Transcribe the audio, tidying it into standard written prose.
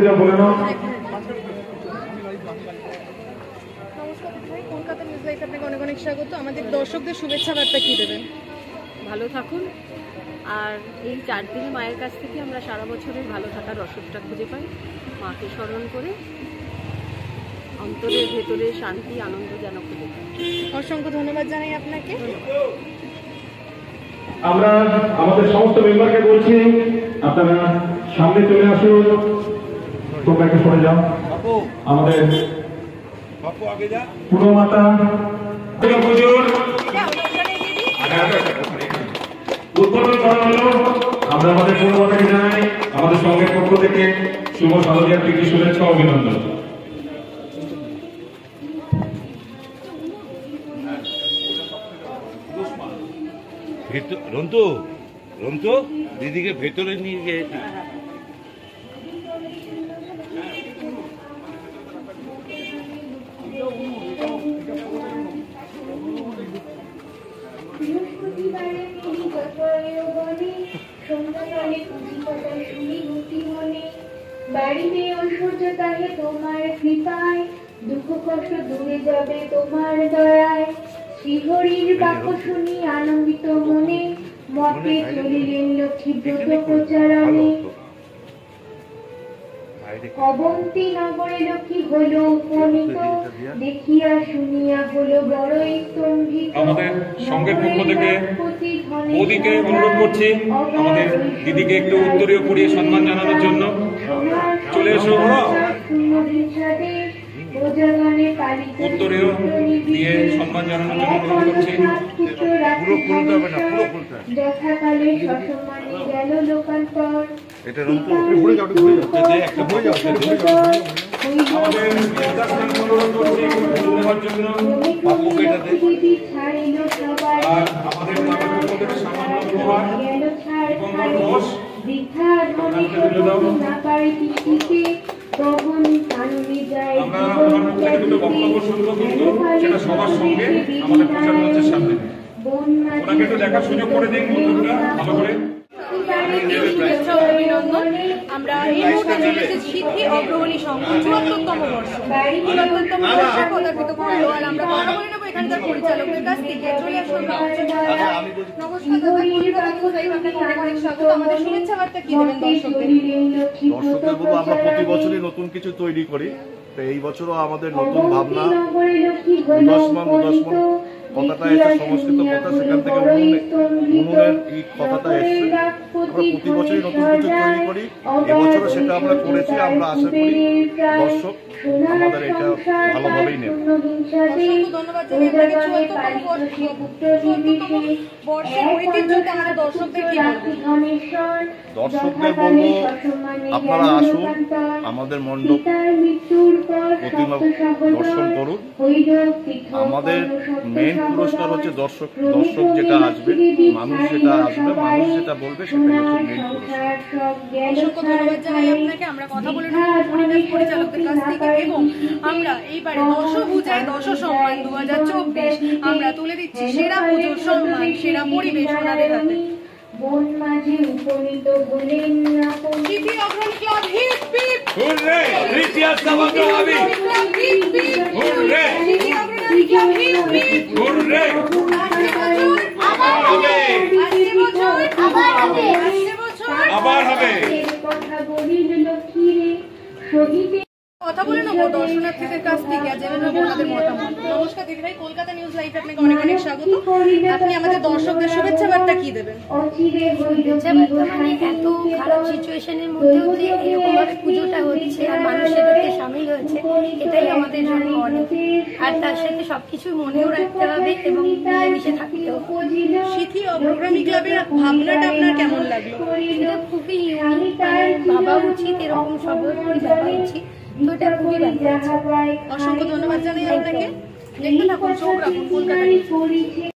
যা বলে নাও। Kolkata news live আপনাকে অনেক অনেক স্বাগত। আমাদের দর্শকদের শুভেচ্ছা বার্তা কি দেবেন? ভালো থাকুন, আর এই 4 দিনে মায়ের কাছ থেকে আমরা সারা বছরের ভালো থাকার রসদটা খুঁজে পাই। মাকে স্মরণ করে অন্তরের ভেতরে শান্তি আনন্দ যেন খুঁজে পাই। অসংখ্য ধন্যবাদ জানাই আপনাকে। আমরা আমাদের সমস্ত মেম্বারকে বলছি আপনারা সামনে চলে আসুন, তোমরা একটু সরে যাও। আমাদের পুরোমাতা পুজোর উদ্বোধন করা হলো। আমরা আমাদের পুরোমাতাকে জানাই আমাদের সঙ্গের পক্ষ থেকে শুভ শারদীয়ার প্রীতি শুভেচ্ছা অভিনন্দন। রন্তু রন্তু দিদিকে ভেতরে নিয়ে গিয়ে বাড়িতে ঐশ্বর্য তাহে তোমার কৃপায়, দুঃখ কষ্ট দূরে যাবে তোমার দয়ায়। শ্রীহরির বাক্য শুনি আনন্দিত মনে, মতে চলিলেন লক্ষ্মী ব্রত প্রচারণে। অবন্তী নগরে লক্ষ্মী হলো উপনীত, দেখিয়া শুনিয়া হলো বড়ই স্তম্ভিত। আমাদের সঙ্গের পক্ষ থেকে মোদিকে অনুরোধ করছি আমাদের দিদিকে একটু উত্তরীয় পরিয়ে সম্মান জানানোর জন্য। চলে এসো, উত্তরীয় দিয়ে সম্মান জানানোর জন্য অনুরোধ করছি। যথাকালে সসম্মানে গেল লোকান্তর। এটা রন্তু আমাদের যথাস্থান অনুরোধ করছি দেওয়ার জন্য। আর আমাদের মাতার পক্ষ থেকে সামান্য উপহার ঘোষ আমরা আমার পক্ষ থেকে দুটো বক্তব্য শুনবো, কিন্তু সেটা সবার সঙ্গে আমাদের প্রচার মঞ্চের সামনে। ওনাকে একটু দেখার সুযোগ করে দিন বন্ধুরা ভালো করে। অভিনন্দন। আমরা এই মুহূর্তে চলেছি সিদ্ধি অগ্রগণী সংঘ ৭৪তম বর্ষ। ৭৪তম বর্ষে পদার্পিত করলো। আর আমরা কথা বলে নেবো এখানকার পরিচালকদের কাছ থেকে। চলে আসুন। নমস্কার দাদা, কলকাতা নিউজ লাইভ আপনাকে অনেক অনেক স্বাগত। আমাদের শুভেচ্ছা বার্তা কি দেবেন দর্শকদের? দর্শকদের বলবো আমরা প্রতি বছরই নতুন কিছু তৈরি করি, তো এই বছরও আমাদের নতুন ভাবনা উদাসমান কথাটা এসে সংস্কৃত কথা, সেখান থেকে উনুনের এই কথাটা এসছে। আমরা প্রতি বছরই নতুন কিছু তৈরি করি, এবছরও সেটা আমরা করেছি। আমরা আশা করি দর্শক আমাদের এটা ভালোভাবেই নেবে। ধন্যবাদ জানাই আপনাকে। ৭৪তম বর্ষের ঐতিহ্যকে আমাদের দর্শকদের কি বলবেন? দর্শকদের বলবো আপনারা আসুন, আমাদের মণ্ডপ প্রতিমা দর্শন করুন। আমাদের মেন পুরস্কার হচ্ছে দর্শক যেটা আসবে, মানুষ যেটা আসবে, মানুষ যেটা বলবে, সেটাই হচ্ছে মেন পুরস্কার। অসংখ্য ধন্যবাদ জানাই আপনাকে। আমরা কথা বলে নেব পরিবেশ পরিচালকদের কাছ থেকে, এবং আমরা এইবারে দশভূজায় 10 সম্মান 2024 আমরা তুলে দিচ্ছি সেরা পুজোর সম্মান, সেরা পরিবেশ ওনাদের হাতে। বন মাঝে উপনীত হলেন সিদ্ধি অগ্রণী ক্লাব হিপ হিপ হুররে! তৃতীয় সমগ্র আমি হুররে! সিদ্ধি অগ্রণী ক্লাব হিপ হিপ হুররে! আবার হবে, আসছে বছর আবার হবে, আসছে বছর আবার হবে। কথা বলিল লক্ষ্মী রে শহীদ। কথা বলে নেবো দর্শনার্থীদের কাছ থেকে, জেনে নেবো ওনাদের মতামত। নমস্কার দিদি ভাই, কলকাতা নিউজ লাইভ আপনাকে অনেক অনেক স্বাগত। আপনি আমাদের দর্শকদের শুভেচ্ছা বার্তা কি দেবেন? মানে এত খারাপ সিচুয়েশনের মধ্যেও যে এরকম ভাবে পুজোটা হচ্ছে আর মানুষের এতে সামিল হয়েছে, এটাই আমাদের জন্য অনেক। আর তার সাথে সবকিছু মনেও রাখতে হবে এবং মিলেমিশে থাকতে হবে। সিদ্ধি অগ্রগামী ক্লাবের ভাবনাটা আপনার কেমন লাগলো? এটা খুবই ইউনিক, ভাবা উচিত, এরকম সবাই ভাবা উচিত। তো এটা খুবই ভালো। অসংখ্য ধন্যবাদ জানাই আপনাকে। দেখতে থাকুন, চোখ রাখুন কলকাতা নিউজ।